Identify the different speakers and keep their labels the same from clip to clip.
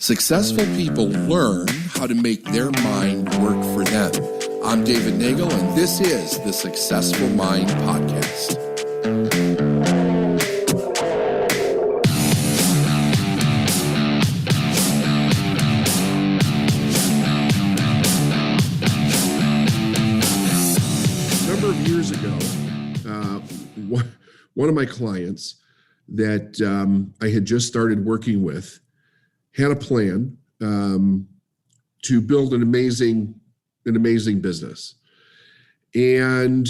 Speaker 1: Successful people learn how to make their mind work for them. I'm David Nagel, and this is the Successful Mind Podcast.
Speaker 2: A number of years ago, one of my clients that I had just started working with had a plan to build an amazing business. And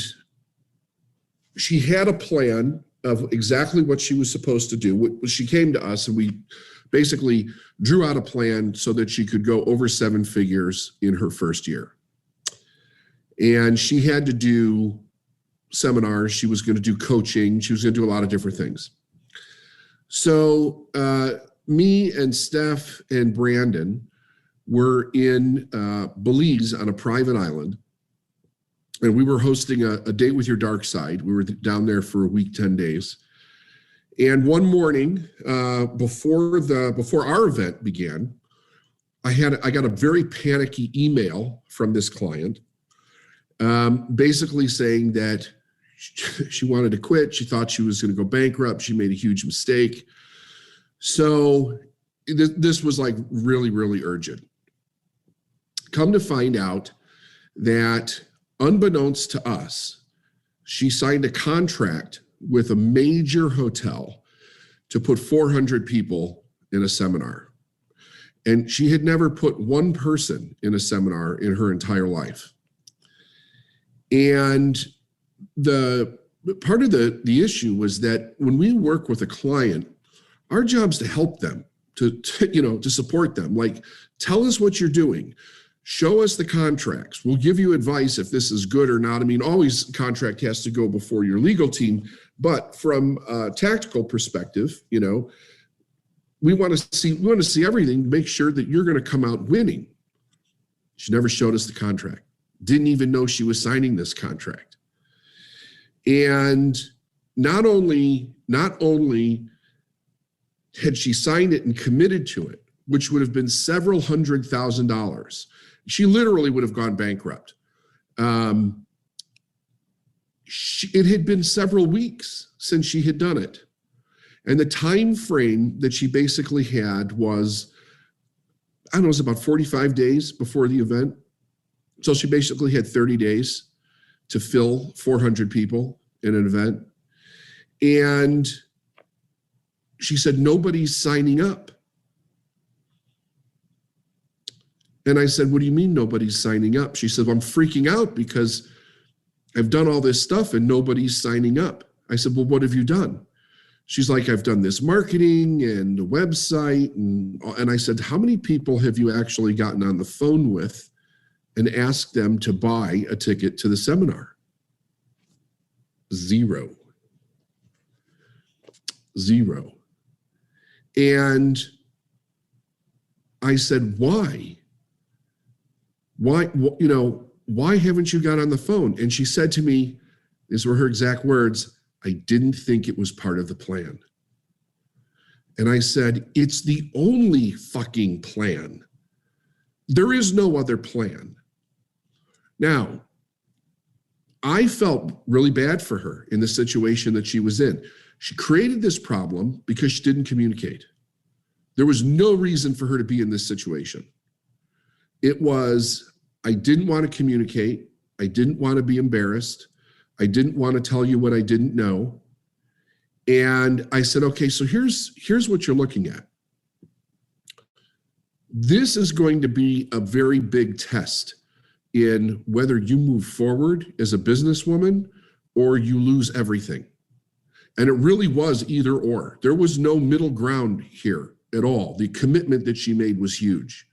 Speaker 2: she had a plan of exactly what she was supposed to do. She came to us and we basically drew out a plan so that she could go over 7 figures in her first year. And she had to do seminars. She was going to do coaching. She was going to do a lot of different things. So me and Steph and Brandon were in Belize on a private island, and we were hosting a date with your dark side. We were down there for a week, 10 days. And one morning, before our event began, I got a very panicky email from this client, basically saying that she wanted to quit. She thought she was going to go bankrupt. She made a huge mistake. So this was like really, really urgent. Come to find out that unbeknownst to us, she signed a contract with a major hotel to put 400 people in a seminar. And she had never put one person in a seminar in her entire life. And the part of the issue was that when we work with a client, our job is to help them, to support them. Like, tell us what you're doing. Show us the contracts. We'll give you advice if this is good or not. I mean, always contract has to go before your legal team. But from a tactical perspective, we want to see everything to make sure that you're going to come out winning. She never showed us the contract. Didn't even know she was signing this contract. And not only had she signed it and committed to it, which would have been several $100,000, she literally would have gone bankrupt. It had been several weeks since she had done it. And the time frame that she basically had was, it was about 45 days before the event. So she basically had 30 days to fill 400 people in an event. And she said, nobody's signing up. And I said, what do you mean nobody's signing up? She said, I'm freaking out because I've done all this stuff and nobody's signing up. I said, well, what have you done? She's like, I've done this marketing and the website. And I said, how many people have you actually gotten on the phone with and asked them to buy a ticket to the seminar? 0. And I said, why? Why haven't you got on the phone? And she said to me, these were her exact words, I didn't think it was part of the plan. And I said, it's the only fucking plan. There is no other plan. Now, I felt really bad for her in the situation that she was in. She created this problem because she didn't communicate. There was no reason for her to be in this situation. It was, I didn't want to communicate. I didn't want to be embarrassed. I didn't want to tell you what I didn't know. And I said, okay, so here's what you're looking at. This is going to be a very big test in whether you move forward as a businesswoman or you lose everything. And it really was either or. There was no middle ground here at all. The commitment that she made was huge.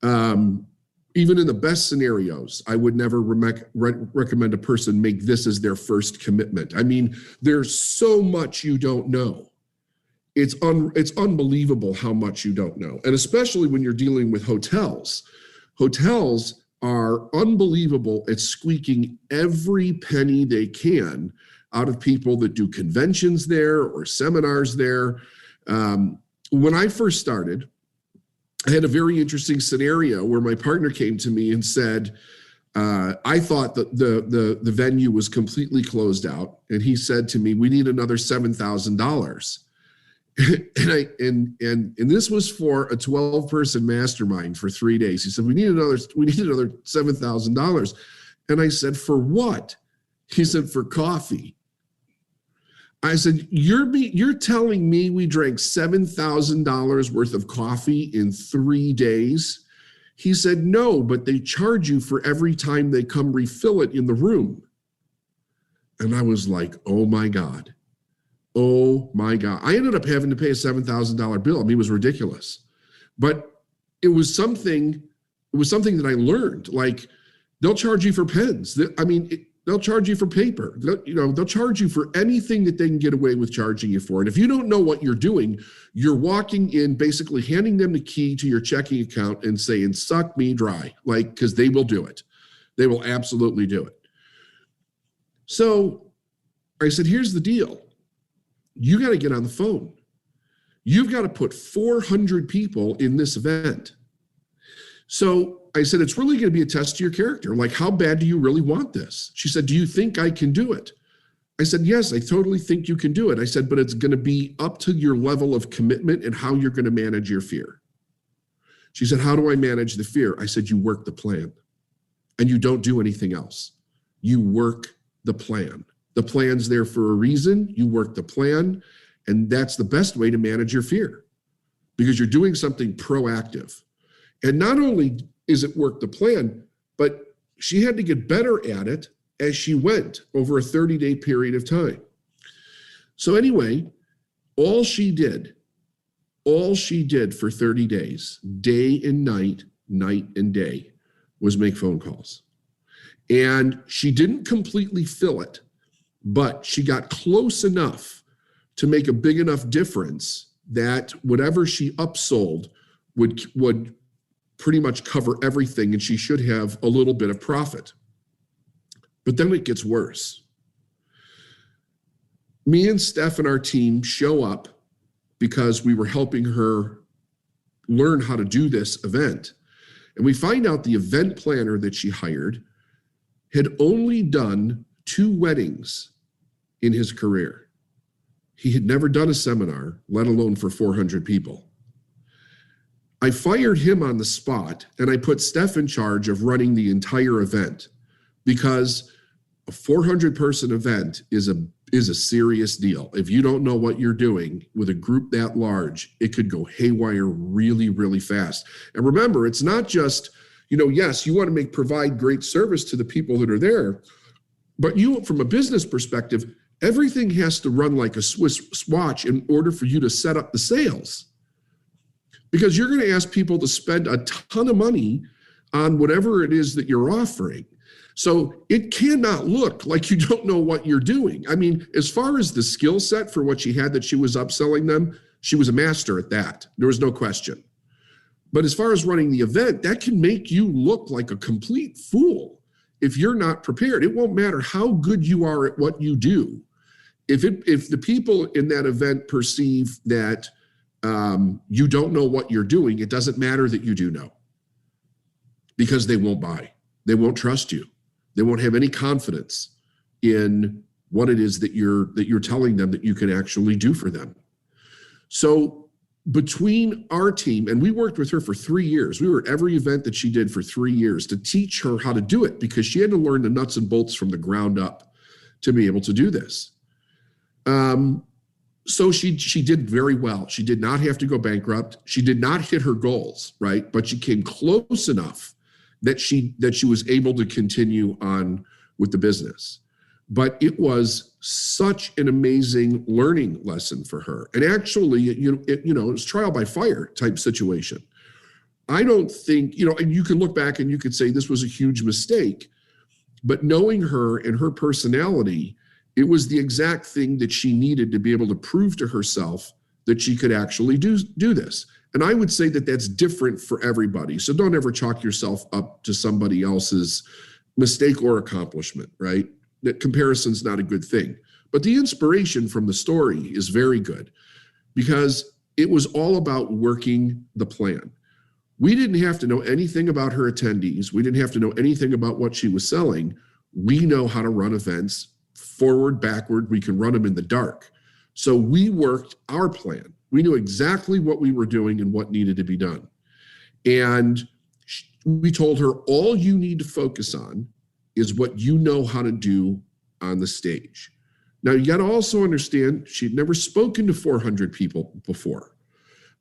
Speaker 2: Even in the best scenarios, I would never recommend a person make this as their first commitment. I mean, there's so much you don't know. It's unbelievable how much you don't know. And especially when you're dealing with hotels. Hotels are unbelievable at squeaking every penny they can out of people that do conventions there or seminars there. When I first started, I had a very interesting scenario where my partner came to me and said, I thought that the venue was completely closed out. And he said to me, we need another $7,000. and this was for a 12-person mastermind for 3 days. He said, we need another $7,000. And I said, for what? He said, for coffee. I said, you're telling me we drank $7,000 worth of coffee in 3 days? He said, no, but they charge you for every time they come refill it in the room. And I was like, oh my God. Oh my God. I ended up having to pay a $7,000 bill. I mean, it was ridiculous. But it was something that I learned. Like, they'll charge you for pens. They'll charge you for paper. They'll charge you for anything that they can get away with charging you for. And if you don't know what you're doing, you're walking in, basically handing them the key to your checking account and saying, suck me dry, because they will do it. They will absolutely do it. So I said, here's the deal. You got to get on the phone. You've got to put 400 people in this event. So I said, it's really going to be a test to your character. Like, how bad do you really want this? She said, do you think I can do it? I said, yes, I totally think you can do it. I said, but it's going to be up to your level of commitment and how you're going to manage your fear. She said, how do I manage the fear? I said, you work the plan and you don't do anything else. You work the plan. The plan's there for a reason. You work the plan, and that's the best way to manage your fear because you're doing something proactive. And not only is it work the plan, but she had to get better at it as she went over a 30-day period of time. So anyway, all she did for 30 days, day and night, night and day, was make phone calls. And she didn't completely fill it, but she got close enough to make a big enough difference that whatever she upsold would pretty much cover everything, and she should have a little bit of profit. But then it gets worse. Me and Steph and our team show up because we were helping her learn how to do this event. And we find out the event planner that she hired had only done 2 weddings in his career. He had never done a seminar, let alone for 400 people. I fired him on the spot, and I put Steph in charge of running the entire event because a 400-person event is a serious deal. If you don't know what you're doing with a group that large, it could go haywire really, really fast. And remember, it's not just, yes, you want to provide great service to the people that are there, but you, from a business perspective, everything has to run like a Swiss watch in order for you to set up the sales. Because you're going to ask people to spend a ton of money on whatever it is that you're offering. So it cannot look like you don't know what you're doing. I mean, as far as the skill set for what she had that she was upselling them, she was a master at that. There was no question. But as far as running the event, that can make you look like a complete fool if you're not prepared. It won't matter how good you are at what you do. If the people in that event perceive that you don't know what you're doing, it doesn't matter that you do know, because they won't buy. They won't trust you. They won't have any confidence in what it is that you're telling them that you can actually do for them. So between our team, and we worked with her for 3 years. We were at every event that she did for 3 years to teach her how to do it, because she had to learn the nuts and bolts from the ground up to be able to do this. So she did very well. She did not have to go bankrupt. She did not hit her goals, right? But she came close enough that she was able to continue on with the business. But it was such an amazing learning lesson for her. And actually, it was trial by fire type situation. I don't think, and you can look back and you could say this was a huge mistake, but knowing her and her personality, it was the exact thing that she needed to be able to prove to herself that she could actually do this. And I would say that that's different for everybody. So don't ever chalk yourself up to somebody else's mistake or accomplishment, right? That comparison's not a good thing. But the inspiration from the story is very good, because it was all about working the plan. We didn't have to know anything about her attendees. We didn't have to know anything about what she was selling. We know how to run events forward, backward. We can run them in the dark. So we worked our plan. We knew exactly what we were doing and what needed to be done. And we told her, all you need to focus on is what you know how to do on the stage. Now, you got to also understand, she'd never spoken to 400 people before.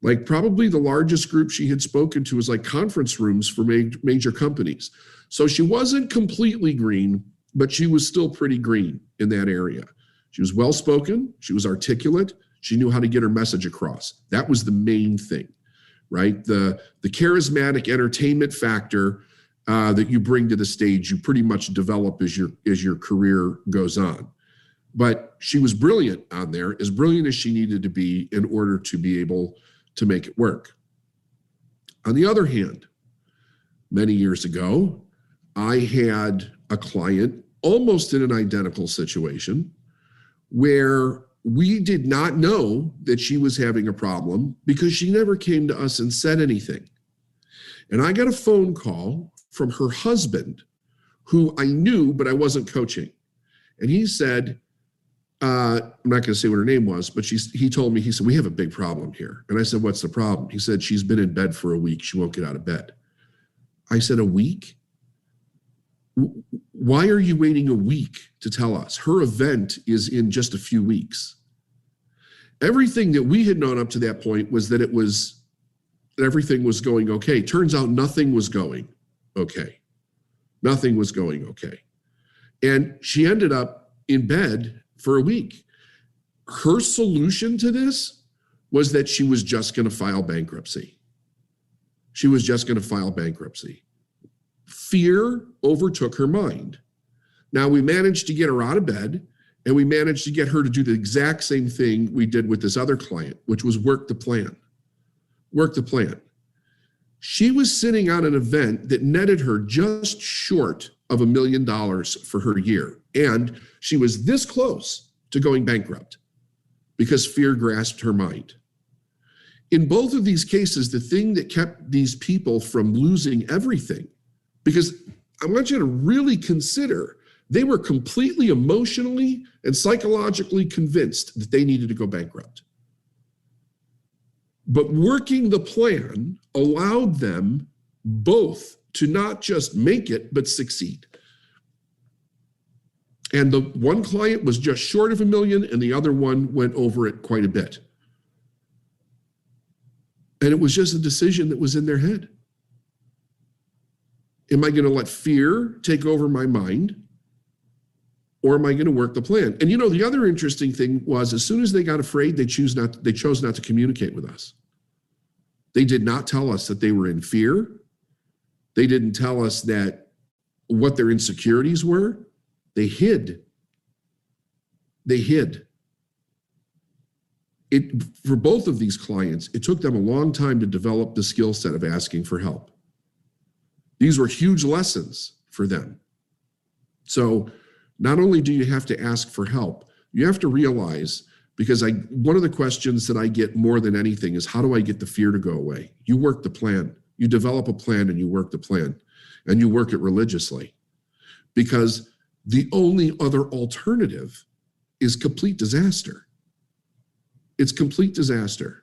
Speaker 2: Like, probably the largest group she had spoken to was like conference rooms for major companies. So she wasn't completely green, but she was still pretty green in that area. She was well-spoken. She was articulate. She knew how to get her message across. That was the main thing, right? The charismatic entertainment factor that you bring to the stage, you pretty much develop as your career goes on. But she was brilliant on there, as brilliant as she needed to be in order to be able to make it work. On the other hand, many years ago, I had a client almost in an identical situation where we did not know that she was having a problem because she never came to us and said anything. And I got a phone call from her husband, who I knew, but I wasn't coaching. And he said, I'm not going to say what her name was, but he told me, he said, we have a big problem here. And I said, what's the problem? He said, she's been in bed for a week. She won't get out of bed. I said, a week? Why are you waiting a week to tell us? Her event is in just a few weeks. Everything that we had known up to that point was that everything was going okay. Turns out nothing was going okay. Nothing was going okay. And she ended up in bed for a week. Her solution to this was that she was just going to file bankruptcy. She was just going to file bankruptcy. Fear overtook her mind. Now, we managed to get her out of bed, and we managed to get her to do the exact same thing we did with this other client, which was work the plan. Work the plan. She was sitting on an event that netted her just short of $1 million for her year. And she was this close to going bankrupt because fear grasped her mind. In both of these cases, the thing that kept these people from losing everything, because I want you to really consider, they were completely emotionally and psychologically convinced that they needed to go bankrupt. But working the plan allowed them both to not just make it, but succeed. And the one client was just short of $1 million, and the other one went over it quite a bit. And it was just a decision that was in their head. Am I going to let fear take over my mind, or am I going to work the plan? And the other interesting thing was, as soon as they got afraid, they chose not to communicate with us. They did not tell us that they were in fear. They didn't tell us that what their insecurities were. They hid. They hid. For both of these clients, it took them a long time to develop the skill set of asking for help. These were huge lessons for them. So not only do you have to ask for help, you have to realize, because one of the questions that I get more than anything is, how do I get the fear to go away? You work the plan. You develop a plan and you work the plan, and you work it religiously, because the only other alternative is complete disaster. It's complete disaster.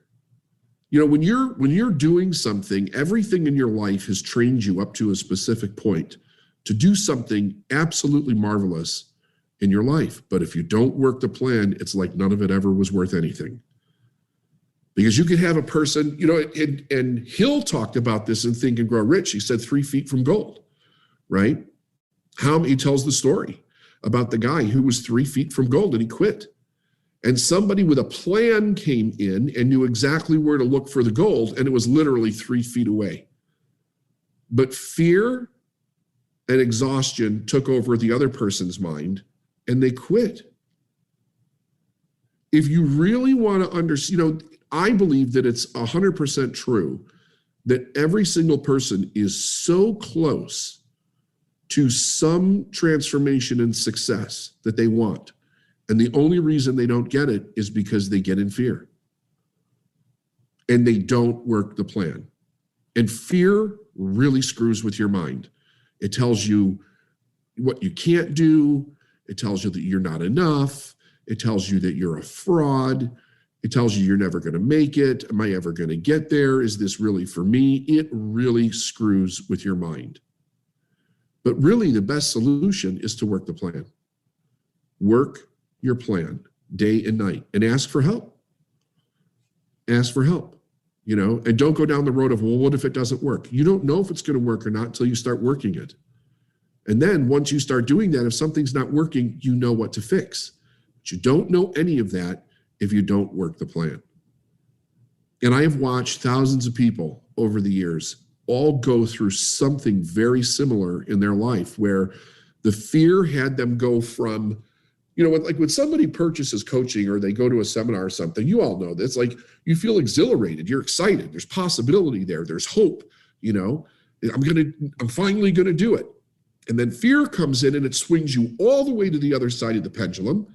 Speaker 2: When you're doing something, everything in your life has trained you up to a specific point to do something absolutely marvelous in your life. But if you don't work the plan, it's like none of it ever was worth anything. Because you could have a person, and Hill talked about this in Think and Grow Rich. He said 3 feet from gold, right? He tells the story about the guy who was 3 feet from gold and he quit. And somebody with a plan came in and knew exactly where to look for the gold, and it was literally 3 feet away. But fear and exhaustion took over the other person's mind, and they quit. If you really want to understand, I believe that it's 100% true that every single person is so close to some transformation and success that they want. And the only reason they don't get it is because they get in fear and they don't work the plan. And fear really screws with your mind. It tells you what you can't do. It tells you that you're not enough. It tells you that you're a fraud. It tells you you're never going to make it. Am I ever going to get there? Is this really for me? It really screws with your mind. But really, the best solution is to work the plan. Work your plan day and night and ask for help. Ask for help, and don't go down the road of, well, what if it doesn't work? You don't know if it's going to work or not until you start working it. And then once you start doing that, if something's not working, you know what to fix. But you don't know any of that if you don't work the plan. And I have watched thousands of people over the years all go through something very similar in their life where the fear had them go from, like when somebody purchases coaching or they go to a seminar or something, you all know this, like you feel exhilarated, you're excited, there's possibility there, there's hope, I'm finally going to do it. And then fear comes in and it swings you all the way to the other side of the pendulum.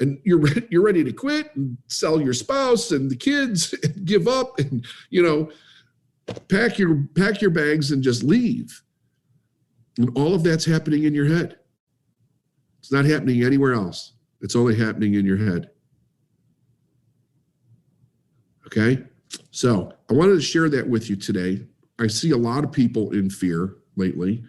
Speaker 2: And you're ready to quit and sell your spouse and the kids and give up and, pack your bags and just leave. And all of that's happening in your head. It's not happening anywhere else. It's only happening in your head. Okay? So I wanted to share that with you today. I see a lot of people in fear lately.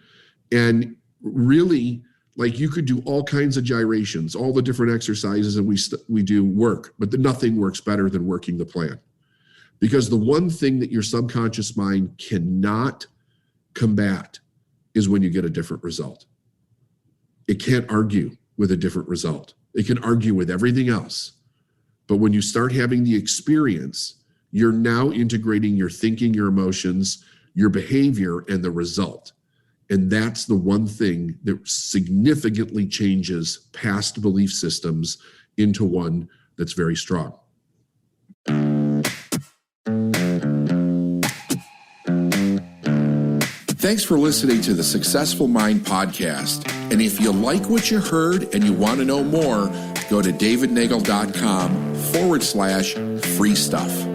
Speaker 2: And really, like you could do all kinds of gyrations, all the different exercises, and we do work, but nothing works better than working the plan. Because the one thing that your subconscious mind cannot combat is when you get a different result. It can't argue with a different result. It can argue with everything else. But when you start having the experience, you're now integrating your thinking, your emotions, your behavior, and the result. And that's the one thing that significantly changes past belief systems into one that's very strong.
Speaker 1: Thanks for listening to the Successful Mind podcast. And if you like what you heard and you want to know more, go to davidnagel.com/free stuff.